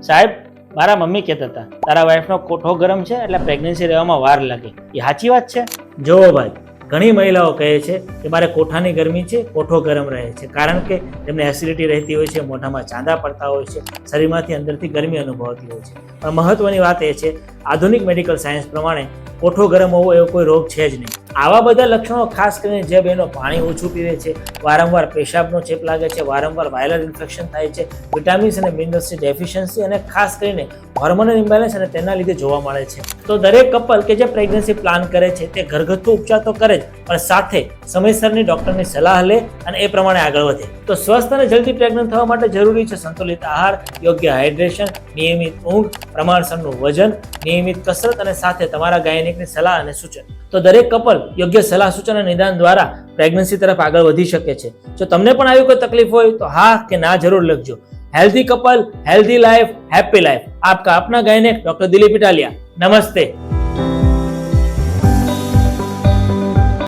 સાહેબ, મારા મમ્મી કહેતા હતા તારા વાઈફનો કોઠો ગરમ છે એટલે પ્રેગ્નન્સી રહેવામાં વાર લાગે. એ સાચી વાત છે? જોવો ભાઈ, ઘણી મહિલાઓ કહે છે કે મારે કોઠાની ગરમી છે, કોઠો ગરમ રહે છે, કારણ કે તેમને એસિડિટી રહેતી હોય છે, મોઢામાં ચાંદા પડતા હોય છે, શરીરમાંથી અંદરથી ગરમી અનુભવતી હોય છે. પણ મહત્વની વાત એ છે, આધુનિક મેડિકલ સાયન્સ પ્રમાણે કોઠો ગરમ હોવો એવો કોઈ રોગ છે જ નહીં. આવા બધા લક્ષણો ખાસ કરીને જે બહેનો પાણી ઓછું પીવે છે, વારંવાર પેશાબનો ચેપ લાગે છે, વારંવાર વાયરલ ઇન્ફેક્શન થાય છે, વિટામિન્સ અને મિનરલ્સની ડેફિશિયન્સી અને ખાસ કરીને હોર્મોનલ ઇમ્બેલેન્સ અને તેના લીધે જોવા મળે છે. તો દરેક કપલ કે જે પ્રેગ્નન્સી પ્લાન કરે છે તે ઘરગથ્થુ ઉપચાર તો કરે જ, પણ સાથે સમયસરની ડોક્ટરની સલાહ લે અને એ પ્રમાણે આગળ વધે. તો સ્વસ્થ અને જલ્દી પ્રેગ્નન્ટ થવા માટે જરૂરી છે સંતુલિત આહાર, યોગ્ય હાઇડ્રેશન, નિયમિત ઊંઘ, પ્રમાણસરનું વજન, નિયમિત કસરત અને સાથે તમારા ગાયનિકની સલાહ અને સૂચન. તો દરેક કપલ યોગ્ય સલાહ સૂચન અને નિદાન દ્વારા પ્રેગ્નન્સી તરફ આગળ વધી શકે છે. જો તમને પણ આવી કોઈ તકલીફ હોય તો હા કે ના જરૂર લખજો. Healthy couple, healthy life, happy life. आपका अपना गायनेक डॉक्टर दिलीप इटालिया. नमस्ते.